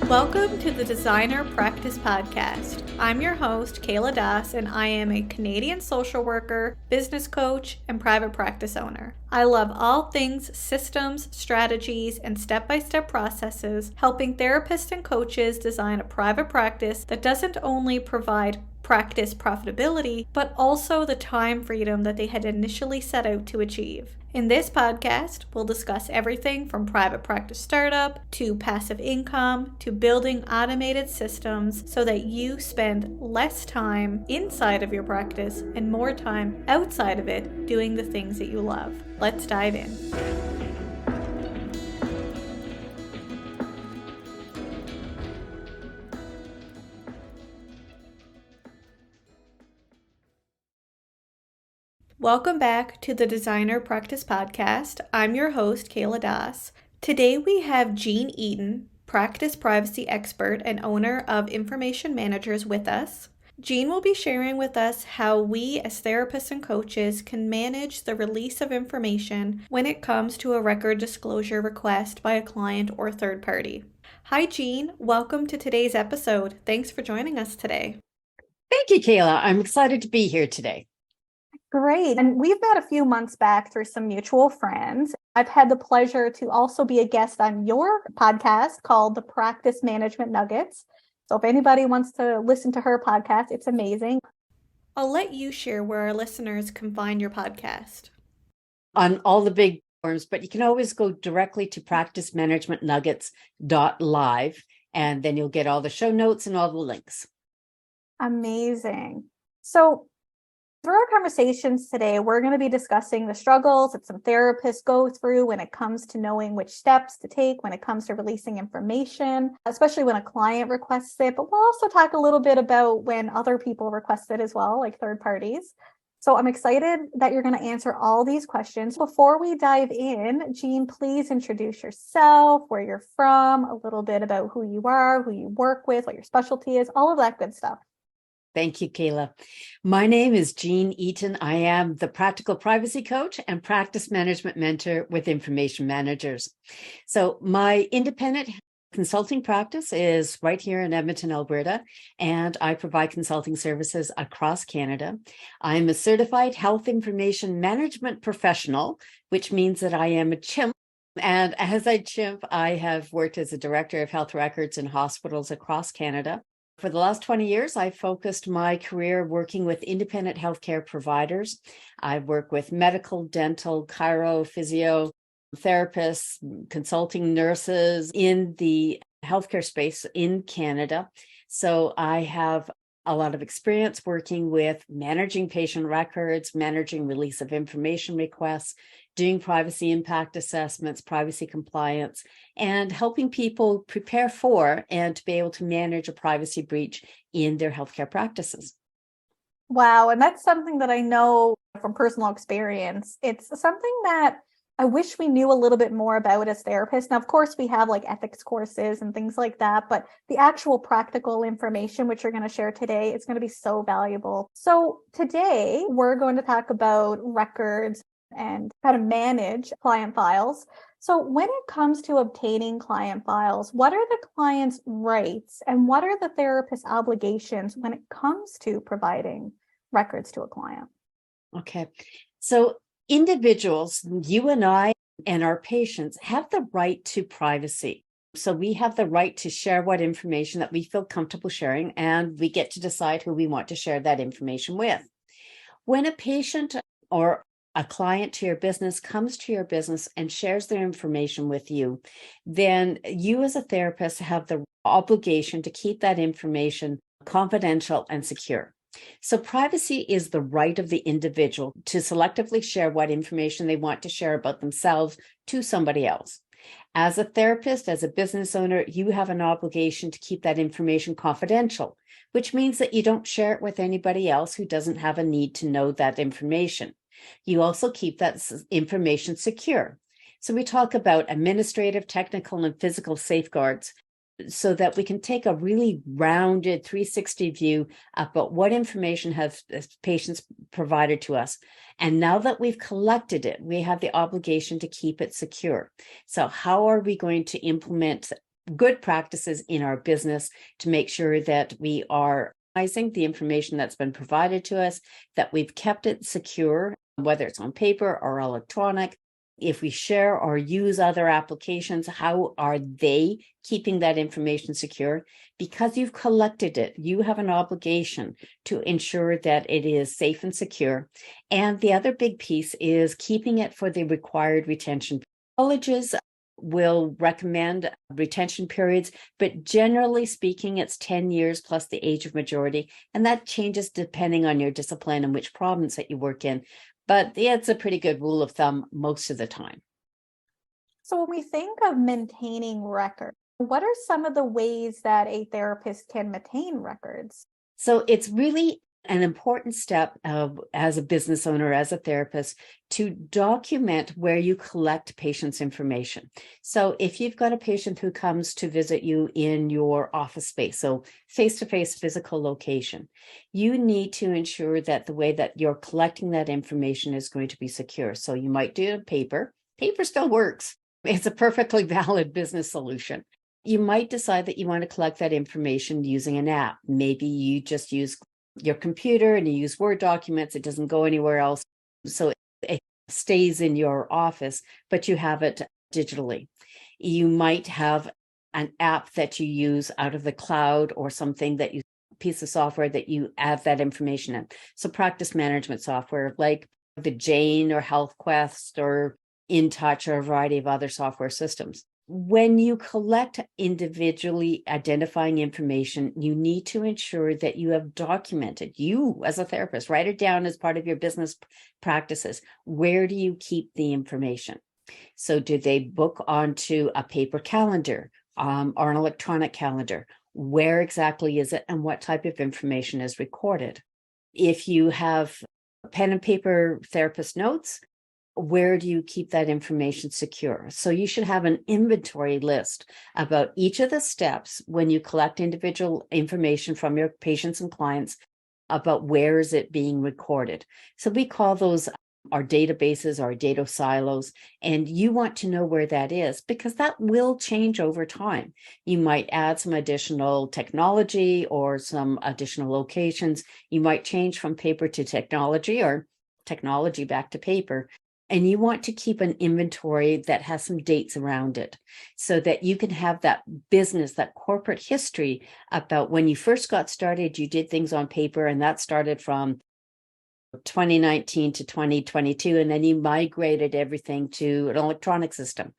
Welcome to the Designer Practice Podcast. I'm your host, Kayla Das, and I am a Canadian social worker, business coach, and private practice owner. I love all things systems, strategies, and step-by-step processes, helping therapists and coaches design a private practice that doesn't only provide practice profitability, but also the time freedom that they had initially set out to achieve. In this podcast, we'll discuss everything from private practice startup to passive income to building automated systems so that you spend less time inside of your practice and more time outside of it doing the things that you love. Let's dive in. Welcome back to the Designer Practice Podcast. I'm your host, Kayla Das. Today we have Jean Eaton, practice privacy expert and owner of Information Managers, with us. Jean will be sharing with us how we as therapists and coaches can manage the release of information when it comes to a record disclosure request by a client or third party. Hi, Jean. Welcome to today's episode. Thanks for joining us today. Thank you, Kayla. I'm excited to be here today. Great. And we've met a few months back through some mutual friends. I've had the pleasure to also be a guest on your podcast called The Practice Management Nuggets. So if anybody wants to listen to her podcast, it's amazing. I'll let you share where our listeners can find your podcast. On all the big forms, but you can always go directly to practicemanagementnuggets.live, and then you'll get all the show notes and all the links. Amazing. So through our conversations today, we're going to be discussing the struggles that some therapists go through when it comes to knowing which steps to take when it comes to releasing information, especially when a client requests it. But we'll also talk a little bit about when other people request it as well, like third parties. So I'm excited that you're going to answer all these questions. Before we dive in, Jean, please introduce yourself, where you're from, a little bit about who you are, who you work with, what your specialty is, all of that good stuff. Thank you, Kayla. My name is Jean Eaton. I am the practical privacy coach and practice management mentor with Information Managers. So my independent consulting practice is right here in Edmonton, Alberta, and I provide consulting services across Canada. I'm a certified health information management professional, which means that I am a CHIMP. And as a CHIMP, I have worked as a director of health records in hospitals across Canada. For the last 20 years, I've focused my career working with independent healthcare providers. I work with medical, dental, chiro, physio, therapists, consulting nurses in the healthcare space in Canada. So I have a lot of experience working with managing patient records, managing release of information requests, doing privacy impact assessments, privacy compliance, and helping people prepare for and to be able to manage a privacy breach in their healthcare practices. Wow. And that's something that I know from personal experience. It's something that I wish we knew a little bit more about as therapists. Now, of course, we have like ethics courses and things like that, but the actual practical information, which you're going to share today, is going to be so valuable. So today we're going to talk about records and how to manage client files. So when it comes to obtaining client files, what are the client's rights and what are the therapist's obligations when it comes to providing records to a client? Okay. So individuals, you and I and our patients have the right to privacy. So we have the right to share what information that we feel comfortable sharing, and we get to decide who we want to share that information with. When a patient or a client to your business comes to your business and shares their information with you, then you as a therapist have the obligation to keep that information confidential and secure. So privacy is the right of the individual to selectively share what information they want to share about themselves to somebody else. As a therapist, as a business owner, you have an obligation to keep that information confidential, which means that you don't share it with anybody else who doesn't have a need to know that information. You also keep that information secure. So we talk about administrative, technical, and physical safeguards so that we can take a really rounded 360 view about what information have patients provided to us. And now that we've collected it, we have the obligation to keep it secure. So how are we going to implement good practices in our business to make sure that we are analyzing the information that's been provided to us, that we've kept it secure, whether it's on paper or electronic. If we share or use other applications, how are they keeping that information secure? Because you've collected it, you have an obligation to ensure that it is safe and secure. And the other big piece is keeping it for the required retention. Colleges will recommend retention periods, but generally speaking, it's 10 years plus the age of majority. And that changes depending on your discipline and which province that you work in. But yeah, it's a pretty good rule of thumb most of the time. So when we think of maintaining records, what are some of the ways that a therapist can maintain records? So it's really an important step as a business owner, as a therapist, to document where you collect patients' information. So if you've got a patient who comes to visit you in your office space, so face-to-face physical location, you need to ensure that the way that you're collecting that information is going to be secure. So you might do it on paper. Paper still works. It's a perfectly valid business solution. You might decide that you want to collect that information using an app. Maybe you just use your computer and you use Word documents. It doesn't go anywhere else. So it stays in your office, but you have it digitally. You might have an app that you use out of the cloud or something that you piece of software that you add that information in. So practice management software like the Jane or Health Quest or InTouch or a variety of other software systems. When you collect individually identifying information, you need to ensure that you have documented, you as a therapist, write it down as part of your business practices. Where do you keep the information? So do they book onto a paper calendar or an electronic calendar? Where exactly is it and what type of information is recorded? If you have pen and paper therapist notes, where do you keep that information secure? So you should have an inventory list about each of the steps when you collect individual information from your patients and clients about where is it being recorded. So we call those our databases, our data silos, and you want to know where that is because that will change over time. You might add some additional technology or some additional locations. You might change from paper to technology or technology back to paper. And you want to keep an inventory that has some dates around it so that you can have that business, that corporate history about when you first got started, you did things on paper, and that started from 2019 to 2022, and then you migrated everything to an electronic system.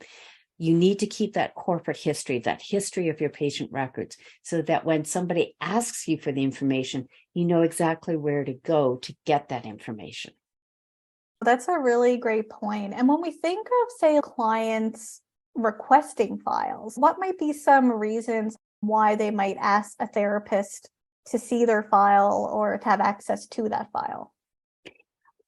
You need to keep that corporate history, that history of your patient records, so that when somebody asks you for the information, you know exactly where to go to get that information. That's a really great point. And when we think of, say, clients requesting files, what might be some reasons why they might ask a therapist to see their file or to have access to that file?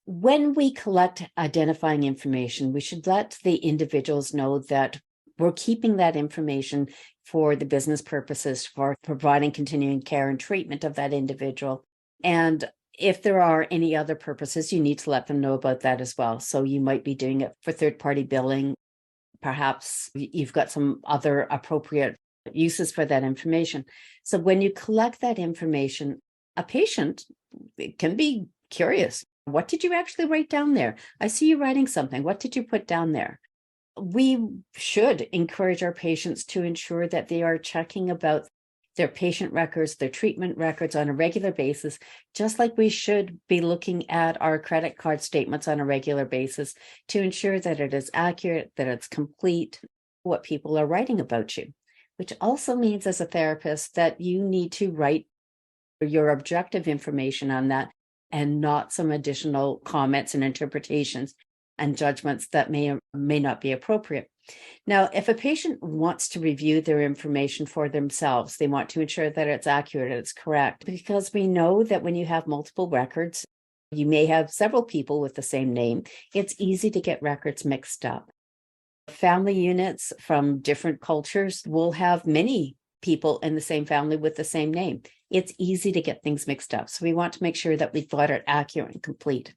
When we collect identifying information, we should let the individuals know that we're keeping that information for the business purposes, for providing continuing care and treatment of that individual. And if there are any other purposes, you need to let them know about that as well. So you might be doing it for third-party billing. Perhaps you've got some other appropriate uses for that information. So when you collect that information, a patient can be curious. What did you actually write down there? I see you writing something. What did you put down there? We should encourage our patients to ensure that they are checking about their patient records, their treatment records on a regular basis, just like we should be looking at our credit card statements on a regular basis to ensure that it is accurate, that it's complete, what people are writing about you, which also means as a therapist that you need to write your objective information on that and not some additional comments and interpretations and judgments that may or may not be appropriate. Now, if a patient wants to review their information for themselves, they want to ensure that it's accurate, it's correct, because we know that when you have multiple records, you may have several people with the same name. It's easy to get records mixed up. Family units from different cultures will have many people in the same family with the same name. It's easy to get things mixed up. So we want to make sure that we've got it accurate and complete.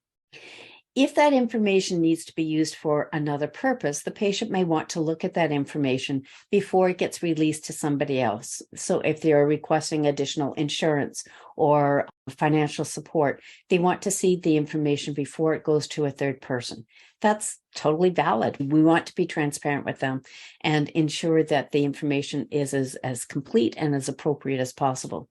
If that information needs to be used for another purpose, the patient may want to look at that information before it gets released to somebody else. So if they're requesting additional insurance or financial support, they want to see the information before it goes to a third person. That's totally valid. We want to be transparent with them and ensure that the information is as complete and as appropriate as possible.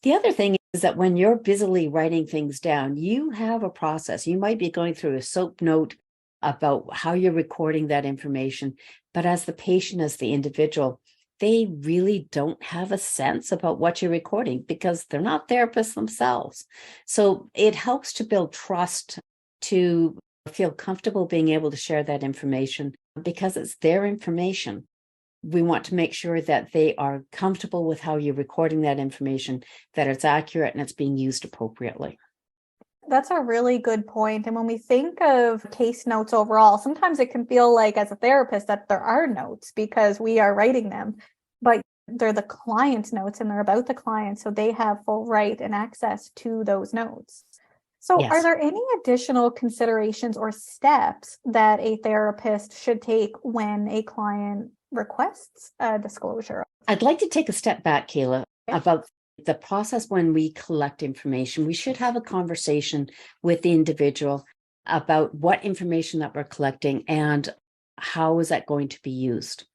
The other thing is that when you're busily writing things down, you have a process. You might be going through a SOAP note about how you're recording that information, but as the patient, as the individual, they really don't have a sense about what you're recording because they're not therapists themselves. So it helps to build trust, to feel comfortable being able to share that information because it's their information. We want to make sure that they are comfortable with how you're recording that information, that it's accurate and it's being used appropriately. That's a really good point. And when we think of case notes overall, sometimes it can feel like as a therapist that there are notes because we are writing them, but they're the client's notes and they're about the client. So they have full right and access to those notes. So Yes. are there any additional considerations or steps that a therapist should take when a client requests a disclosure? I'd like to take a step back, Kayla, about the process when we collect information. We should have a conversation with the individual about what information that we're collecting and how is that going to be used.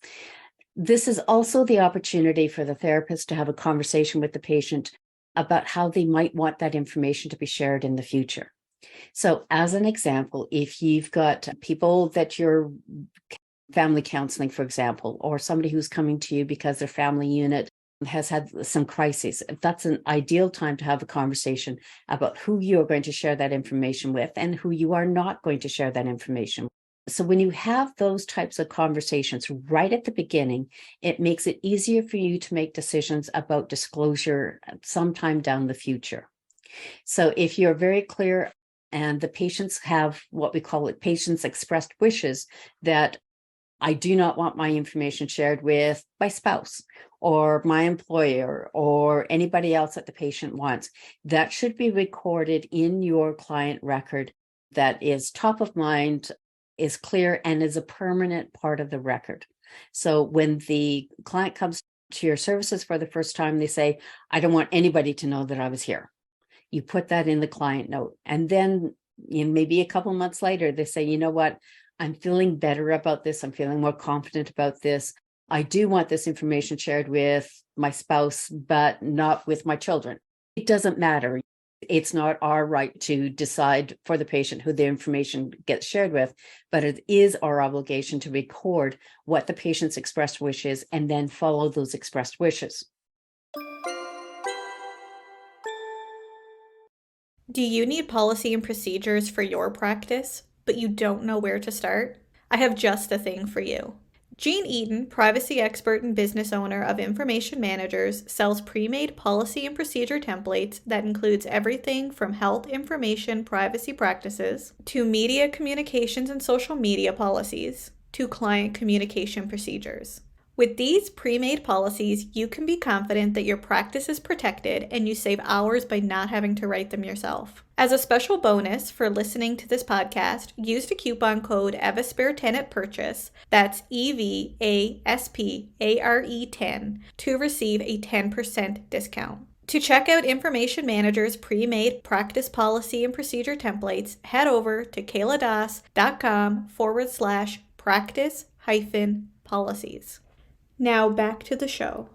This is also the opportunity for the therapist to have a conversation with the patient about how they might want that information to be shared in the future. So as an example, if you've got people that you're family counseling, for example, or somebody who's coming to you because their family unit has had some crises, that's an ideal time to have a conversation about who you're going to share that information with and who you are not going to share that information with. So when you have those types of conversations right at the beginning, it makes it easier for you to make decisions about disclosure sometime down the future. So if you're very clear and the patients have what we call it patients expressed wishes that I do not want my information shared with my spouse or my employer or anybody else that the patient wants, that should be recorded in your client record that is top of mind, is clear, and is a permanent part of the record. So when the client comes to your services for the first time, they say, I don't want anybody to know that I was here. You put that in the client note. And then maybe a couple months later, they say, you know what? I'm feeling better about this. I'm feeling more confident about this. I do want this information shared with my spouse, but not with my children. It doesn't matter. It's not our right to decide for the patient who the information gets shared with, but it is our obligation to record what the patient's expressed wish is and then follow those expressed wishes. Do you need policy and procedures for your practice, but you don't know where to start? I have just the thing for you. Jean Eaton, privacy expert and business owner of Information Managers, sells pre-made policy and procedure templates that includes everything from health information privacy practices to media communications and social media policies to client communication procedures. With these pre-made policies, you can be confident that your practice is protected and you save hours by not having to write them yourself. As a special bonus for listening to this podcast, use the coupon code EVASPARE10 at purchase, that's EVASPARE10, to receive a 10% discount. To check out Information Manager's pre-made practice policy and procedure templates, head over to kayladas.com/practice-policies. Now back to the show.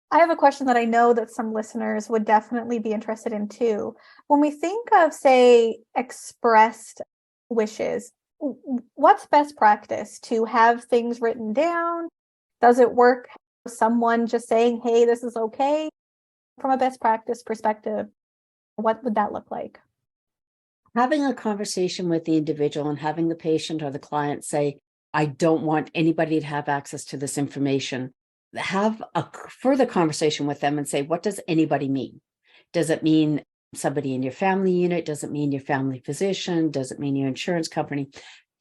I have a question that I know that some listeners would definitely be interested in too. When we think of, say, expressed wishes, what's best practice? To have things written down? Does it work? Someone just saying, hey, this is okay? From a best practice perspective, what would that look like? Having a conversation with the individual and having the patient or the client say, I don't want anybody to have access to this information. Have a further conversation with them and say, what does anybody mean? Does it mean somebody in your family unit? Does it mean your family physician? Does it mean your insurance company?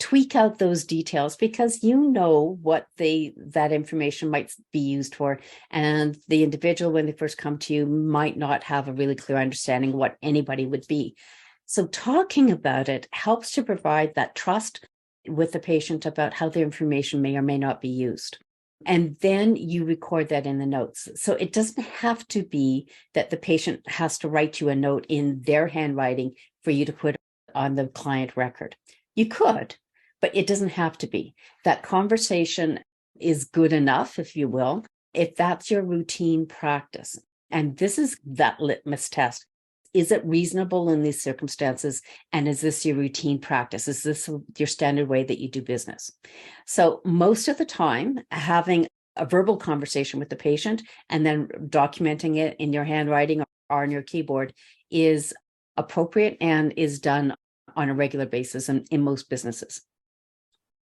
Tweak out those details because you know what that information might be used for. And the individual, when they first come to you, might not have a really clear understanding what anybody would be. So talking about it helps to provide that trust with the patient about how their information may or may not be used. And then you record that in the notes. So it doesn't have to be that the patient has to write you a note in their handwriting for you to put on the client record. You could, but it doesn't have to be. That conversation is good enough, if you will, if that's your routine practice. And this is that litmus test. Is it reasonable in these circumstances? And is this your routine practice? Is this your standard way that you do business? So most of the time, having a verbal conversation with the patient and then documenting it in your handwriting or on your keyboard is appropriate and is done on a regular basis in most businesses.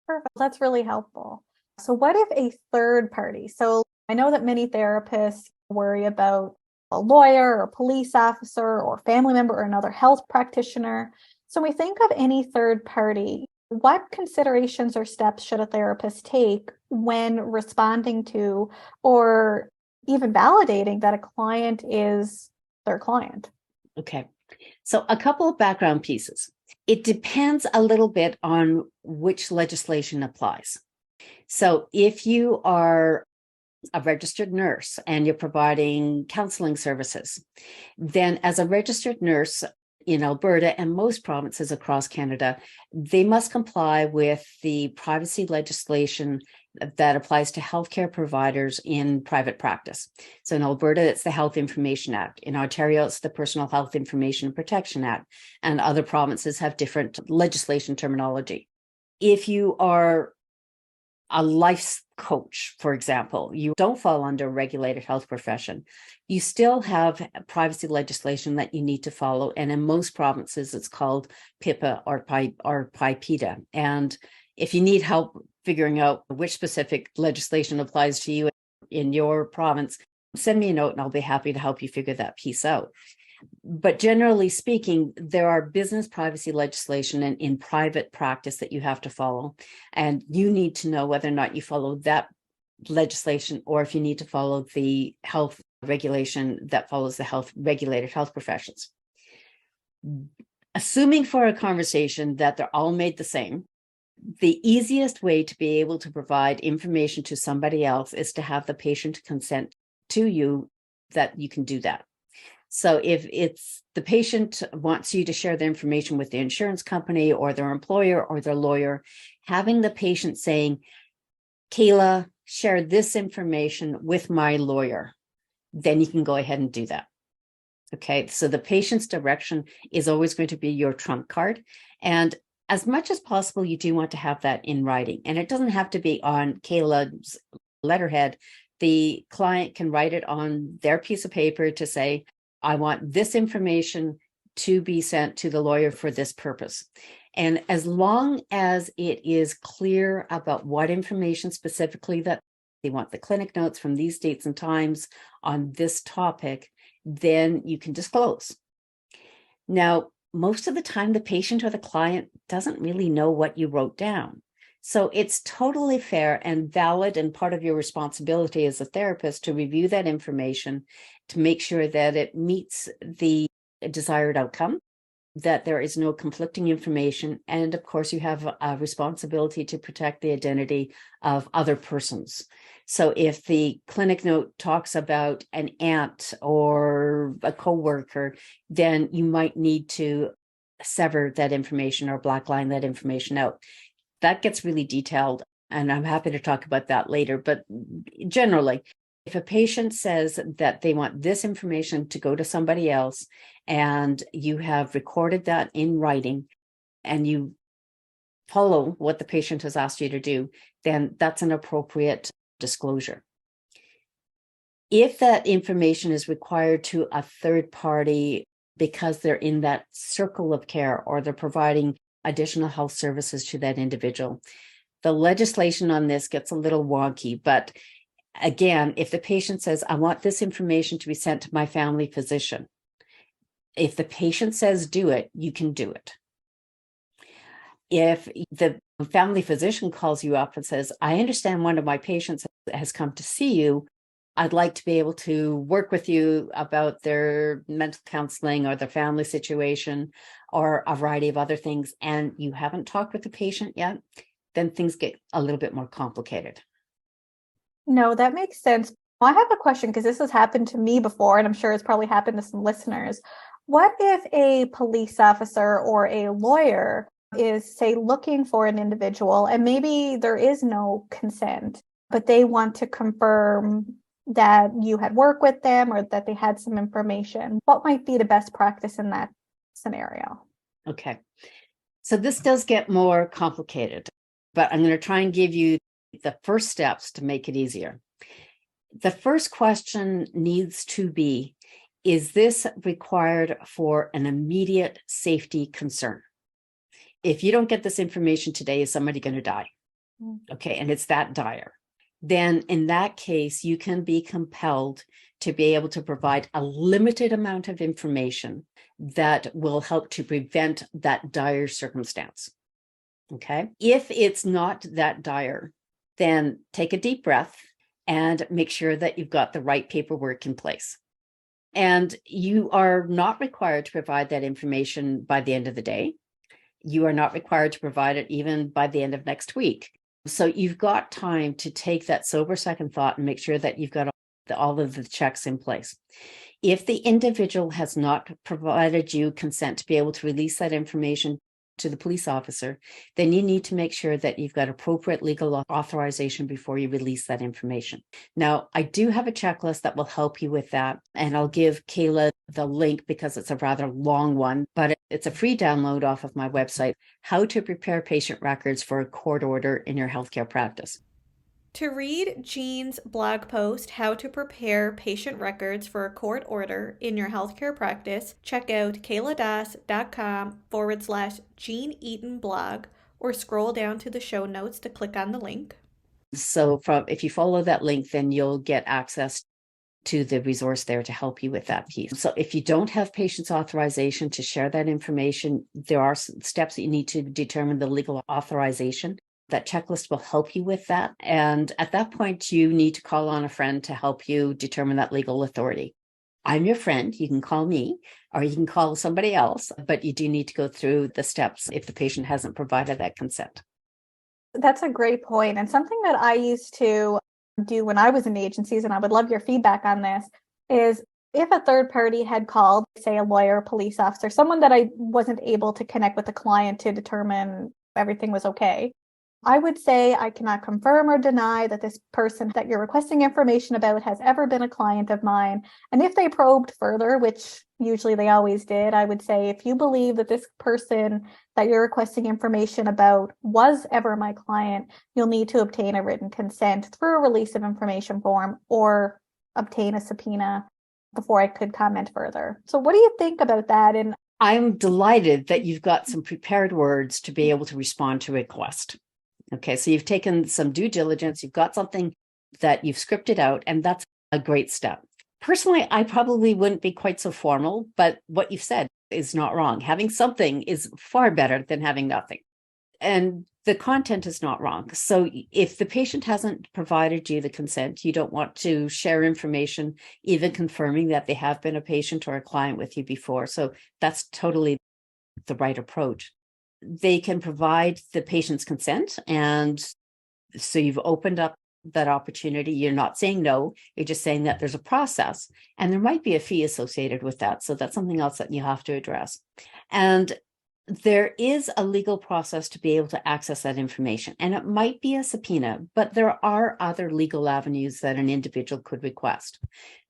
Perfect. That's really helpful. So what if a third party? So I know that many therapists worry about a lawyer or police officer or family member or another health practitioner. So when we think of any third party, what considerations or steps should a therapist take when responding to or even validating that a client is their client? Okay. So a couple of background pieces. It depends a little bit on which legislation applies. So if you are a registered nurse and you're providing counseling services, then as a registered nurse in Alberta and most provinces across Canada, they must comply with the privacy legislation that applies to healthcare providers in private practice. So in Alberta, it's the Health Information Act. In Ontario, it's the Personal Health Information Protection Act. And other provinces have different legislation terminology. If you are a life coach, for example, you don't fall under a regulated health profession, you still have privacy legislation that you need to follow. And in most provinces, it's called PIPA or PIPEDA. And if you need help figuring out which specific legislation applies to you in your province, send me a note and I'll be happy to help you figure that piece out. But generally speaking, there are business privacy legislation in private practice that you have to follow. And you need to know whether or not you follow that legislation or if you need to follow the health regulation that follows the health regulated health professions. Assuming for a conversation that they're all made the same, the easiest way to be able to provide information to somebody else is to have the patient consent to you that you can do that. So if it's the patient wants you to share the information with the insurance company or their employer or their lawyer, having the patient saying, Kayla, share this information with my lawyer, then you can go ahead and do that. Okay, so the patient's direction is always going to be your trump card. And as much as possible, you do want to have that in writing. And it doesn't have to be on Kayla's letterhead. The client can write it on their piece of paper to say, I want this information to be sent to the lawyer for this purpose. And as long as it is clear about what information specifically that they want the clinic notes from these dates and times on this topic, then you can disclose. Now, most of the time, the patient or the client doesn't really know what you wrote down. So it's totally fair and valid and part of your responsibility as a therapist to review that information to make sure that it meets the desired outcome, that there is no conflicting information. And of course, you have a responsibility to protect the identity of other persons. So if the clinic note talks about an aunt or a coworker, then you might need to sever that information or black line that information out. That gets really detailed, and I'm happy to talk about that later. But generally, if a patient says that they want this information to go to somebody else, and you have recorded that in writing, and you follow what the patient has asked you to do, then that's an appropriate disclosure. If that information is required to a third party because they're in that circle of care or they're providing additional health services to that individual, the legislation on this gets a little wonky. But again, if the patient says, I want this information to be sent to my family physician, if the patient says do it, you can do it. If the family physician calls you up and says, I understand one of my patients has come to see you, I'd like to be able to work with you about their mental counseling or their family situation or a variety of other things, and you haven't talked with the patient yet, then things get a little bit more complicated. No, that makes sense. I have a question because this has happened to me before, and I'm sure it's probably happened to some listeners. What if a police officer or a lawyer is, say, looking for an individual and maybe there is no consent, but they want to confirm that you had worked with them or that they had some information? What might be the best practice in that scenario? Okay. So this does get more complicated, but I'm going to try and give you the first steps to make it easier. The first question needs to be, is this required for an immediate safety concern? If you don't get this information today, is somebody going to die? Okay, and it's that dire. Then in that case, you can be compelled to be able to provide a limited amount of information that will help to prevent that dire circumstance. Okay, if it's not that dire, then take a deep breath and make sure that you've got the right paperwork in place. And you are not required to provide that information by the end of the day. You are not required to provide it even by the end of next week. So you've got time to take that sober second thought and make sure that you've got all of the checks in place. If the individual has not provided you consent to be able to release that information to the police officer, then you need to make sure that you've got appropriate legal authorization before you release that information. Now, I do have a checklist that will help you with that, and I'll give Kayla the link because it's a rather long one, but it's a free download off of my website, How to Prepare Patient Records for a Court Order in Your Healthcare Practice. To read Jean's blog post, How to Prepare Patient Records for a Court Order in Your Healthcare Practice, check out kayladas.com/Jean Eaton blog, or scroll down to the show notes to click on the link. So if you follow that link, then you'll get access to the resource there to help you with that piece. So if you don't have patient's authorization to share that information, there are steps that you need to determine the legal authorization. That checklist will help you with that. And at that point, you need to call on a friend to help you determine that legal authority. I'm your friend. You can call me or you can call somebody else, but you do need to go through the steps if the patient hasn't provided that consent. That's a great point. And something that I used to do when I was in agencies, and I would love your feedback on this, is if a third party had called, say a lawyer, police officer, someone that I wasn't able to connect with the client to determine everything was okay, I would say I cannot confirm or deny that this person that you're requesting information about has ever been a client of mine. And if they probed further, which usually they always did, I would say, if you believe that this person that you're requesting information about was ever my client, you'll need to obtain a written consent through a release of information form or obtain a subpoena before I could comment further. So what do you think about that? And I'm delighted that you've got some prepared words to be able to respond to a request. Okay, so you've taken some due diligence, you've got something that you've scripted out, and that's a great step. Personally, I probably wouldn't be quite so formal, but what you've said is not wrong. Having something is far better than having nothing. And the content is not wrong. So if the patient hasn't provided you the consent, you don't want to share information, even confirming that they have been a patient or a client with you before. So that's totally the right approach. They can provide the patient's consent. And so you've opened up that opportunity. You're not saying no, you're just saying that there's a process and there might be a fee associated with that. So that's something else that you have to address. And there is a legal process to be able to access that information. And it might be a subpoena, but there are other legal avenues that an individual could request.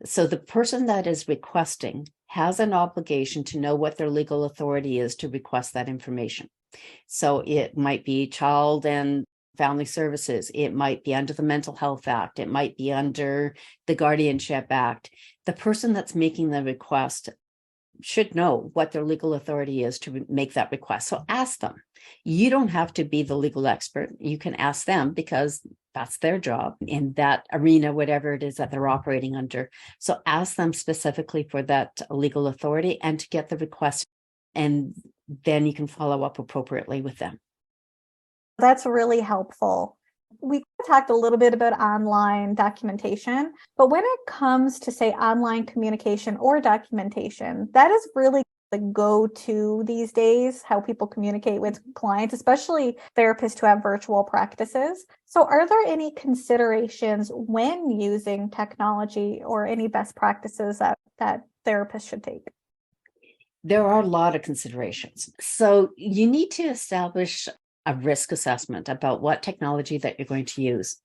So the person that is requesting has an obligation to know what their legal authority is to request that information. So it might be Child and Family Services. It might be under the Mental Health Act. It might be under the Guardianship Act. The person that's making the request should know what their legal authority is to make that request. So ask them. You don't have to be the legal expert. You can ask them because that's their job in that arena, whatever it is that they're operating under. So ask them specifically for that legal authority and to get the request, and then you can follow up appropriately with them. that's really helpful. We talked a little bit about online documentation, but when it comes to, say, online communication or documentation, that is really the go-to these days, how people communicate with clients, especially therapists who have virtual practices. So are there any considerations when using technology or any best practices that therapists should take? There are a lot of considerations. So you need to establish a risk assessment about what technology that you're going to use.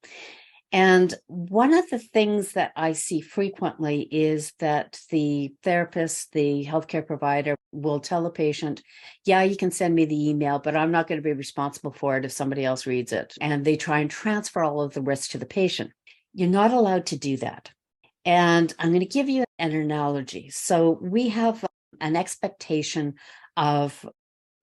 And one of the things that I see frequently is that the therapist, the healthcare provider will tell a patient, yeah, you can send me the email, but I'm not going to be responsible for it if somebody else reads it. And they try and transfer all of the risk to the patient. You're not allowed to do that. And I'm going to give you an analogy. So we have an expectation of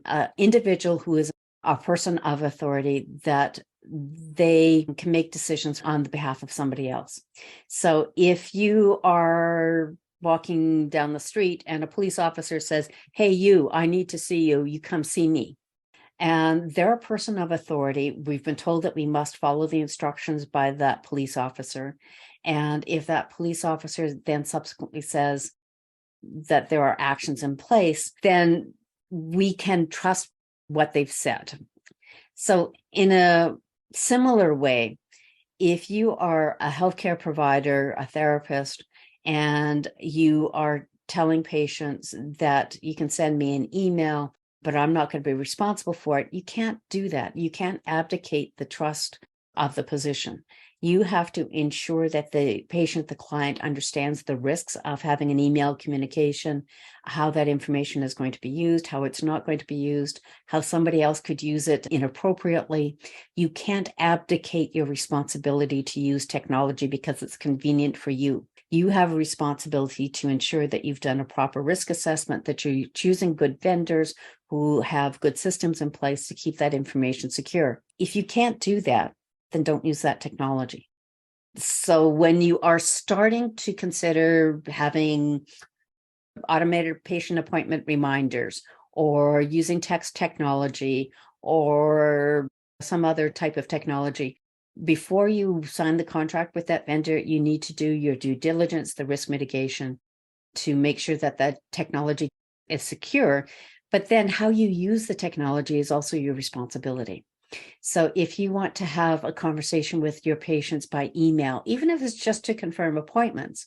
an individual who is a person of authority that they can make decisions on the behalf of somebody else. So if you are walking down the street and a police officer says, hey, you, I need to see you, you come see me. And they're a person of authority. We've been told that we must follow the instructions by that police officer. And if that police officer then subsequently says that there are actions in place, then we can trust what they've said. So in a similar way, if you are a healthcare provider, a therapist, and you are telling patients that you can send me an email, but I'm not going to be responsible for it, you can't do that. You can't abdicate the trust of the position. You have to ensure that the patient, the client, understands the risks of having an email communication, how that information is going to be used, how it's not going to be used, how somebody else could use it inappropriately. You can't abdicate your responsibility to use technology because it's convenient for you. You have a responsibility to ensure that you've done a proper risk assessment, that you're choosing good vendors who have good systems in place to keep that information secure. If you can't do that, then don't use that technology. So when you are starting to consider having automated patient appointment reminders or using text technology or some other type of technology, before you sign the contract with that vendor, you need to do your due diligence, the risk mitigation, to make sure that that technology is secure. But then how you use the technology is also your responsibility. So if you want to have a conversation with your patients by email, even if it's just to confirm appointments,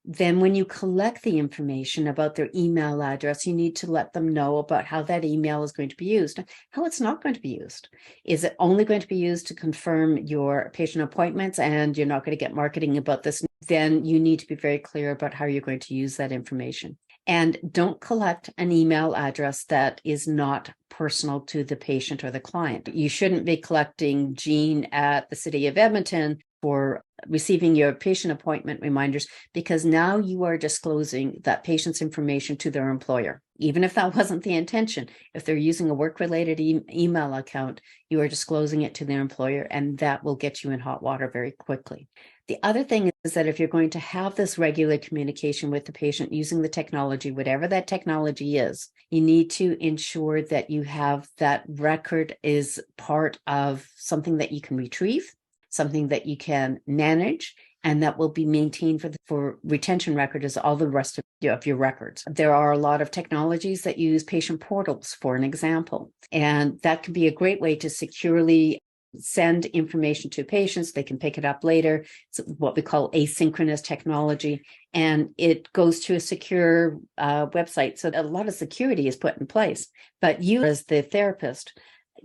then when you collect the information about their email address, you need to let them know about how that email is going to be used, how it's not going to be used. Is it only going to be used to confirm your patient appointments and you're not going to get marketing about this? Then you need to be very clear about how you're going to use that information. And don't collect an email address that is not personal to the patient or the client. You shouldn't be collecting Jean at the City of Edmonton for receiving your patient appointment reminders, because now you are disclosing that patient's information to their employer. Even if that wasn't the intention, if they're using a work-related email account, you are disclosing it to their employer, and that will get you in hot water very quickly. The other thing is that if you're going to have this regular communication with the patient using the technology, whatever that technology is, you need to ensure that you have that record is part of something that you can retrieve, something that you can manage, and that will be maintained for retention record as all the rest of your records. There are a lot of technologies that use patient portals, for an example, and that can be a great way to securely send information to patients. They can pick it up later. It's what we call asynchronous technology, and it goes to a secure website. So a lot of security is put in place, but you as the therapist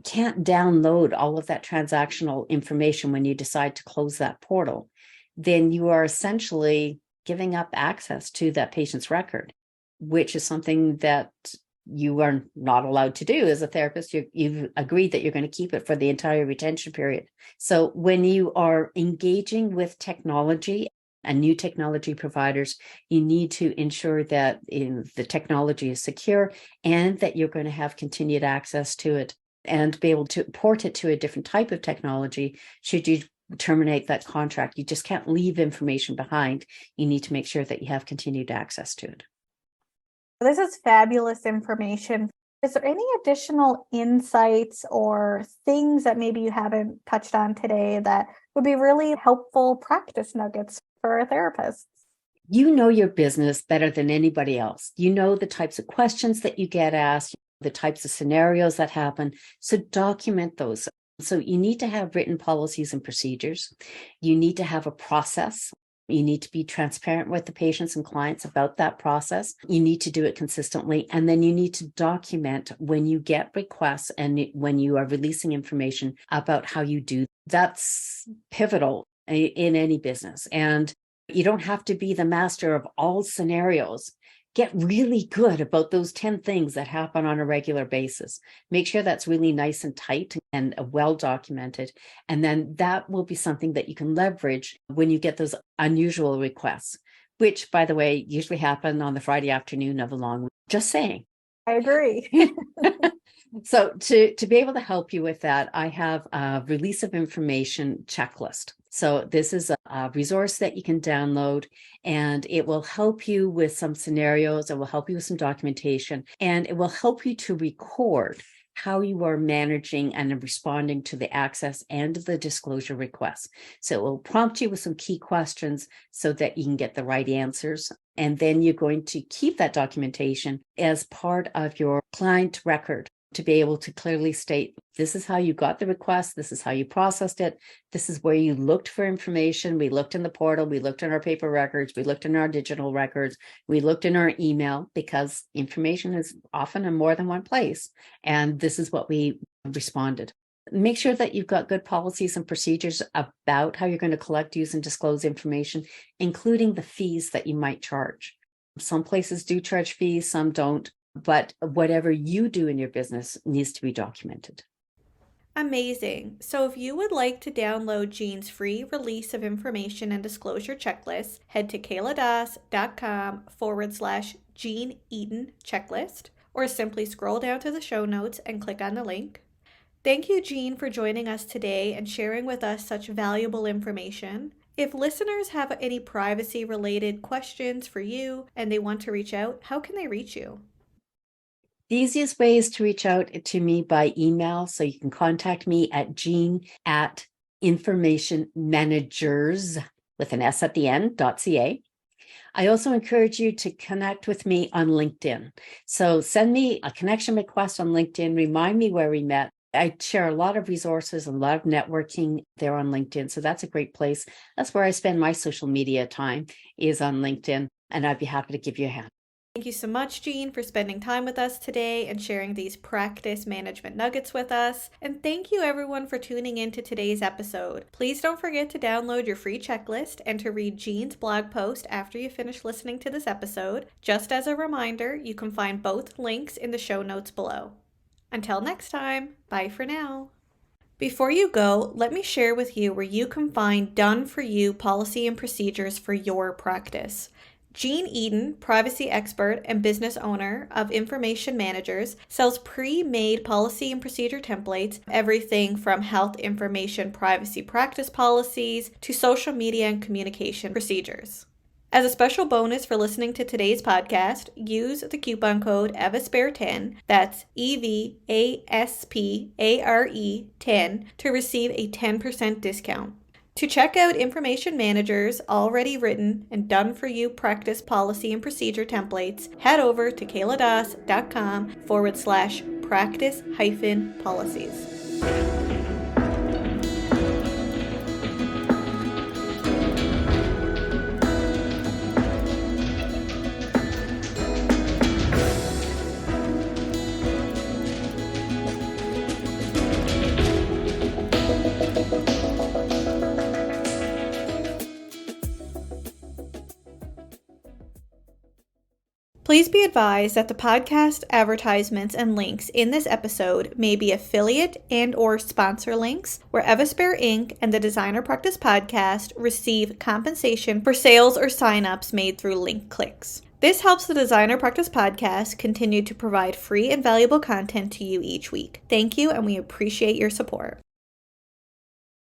can't download all of that transactional information when you decide to close that portal. Then you are essentially giving up access to that patient's record, which is something that you are not allowed to do as a therapist. You've agreed that you're going to keep it for the entire retention period. So when you are engaging with technology and new technology providers, you need to ensure that the technology is secure and that you're going to have continued access to it and be able to port it to a different type of technology should you terminate that contract. You just can't leave information behind. You need to make sure that you have continued access to it. This is fabulous information. Is there any additional insights or things that maybe you haven't touched on today that would be really helpful practice nuggets for therapists? You know your business better than anybody else. You know the types of questions that you get asked, the types of scenarios that happen. So document those. So you need to have written policies and procedures. You need to have a process. You need to be transparent with the patients and clients about that process. You need to do it consistently. And then you need to document when you get requests and when you are releasing information about how you do. That's pivotal in any business. And you don't have to be the master of all scenarios. Get really good about those 10 things that happen on a regular basis. Make sure that's really nice and tight and well documented. And then that will be something that you can leverage when you get those unusual requests, which, by the way, usually happen on the Friday afternoon of a long week. Just saying. I agree. So to be able to help you with that, I have a release of information checklist. So this is a resource that you can download, and it will help you with some scenarios. It will help you with some documentation, and it will help you to record how you are managing and responding to the access and the disclosure requests. So it will prompt you with some key questions so that you can get the right answers. And then you're going to keep that documentation as part of your client record to be able to clearly state, this is how you got the request, this is how you processed it, this is where you looked for information. We looked in the portal, we looked in our paper records, we looked in our digital records, we looked in our email, because information is often in more than one place. And this is what we responded. Make sure that you've got good policies and procedures about how you're going to collect, use, and disclose information, including the fees that you might charge. Some places do charge fees, some don't. But whatever you do in your business needs to be documented. Amazing. So if you would like to download Jean's free release of information and disclosure checklist, head to kayladas.com/Jean Eaton checklist, or simply scroll down to the show notes and click on the link. Thank you, Jean, for joining us today and sharing with us such valuable information. If listeners have any privacy-related questions for you and they want to reach out, how can they reach you? The easiest way is to reach out to me by email. So you can contact me at jean@informationmanagers with an S at the end, .ca. I also encourage you to connect with me on LinkedIn. So send me a connection request on LinkedIn. Remind me where we met. I share a lot of resources and a lot of networking there on LinkedIn. So that's a great place. That's where I spend my social media time, is on LinkedIn. And I'd be happy to give you a hand. Thank you so much, Jean, for spending time with us today and sharing these practice management nuggets with us. And thank you, everyone, for tuning in to today's episode. Please don't forget to download your free checklist and to read Jean's blog post after you finish listening to this episode. Just as a reminder, you can find both links in the show notes below. Until next time, bye for now. Before you go, let me share with you where you can find done-for-you policy and procedures for your practice. Jean Eaton, privacy expert and business owner of Information Managers, sells pre-made policy and procedure templates, everything from health information privacy practice policies to social media and communication procedures. As a special bonus for listening to today's podcast, use the coupon code EVASPARE10, that's EVASPARE 10, to receive a 10% discount. To check out Information Managers' already written and done-for-you practice policy and procedure templates, head over to kayladas.com/practice-policies. Please be advised that the podcast advertisements and links in this episode may be affiliate and/or sponsor links, where Evaspare Inc. and the Designer Practice Podcast receive compensation for sales or signups made through link clicks. This helps the Designer Practice Podcast continue to provide free and valuable content to you each week. Thank you, and we appreciate your support.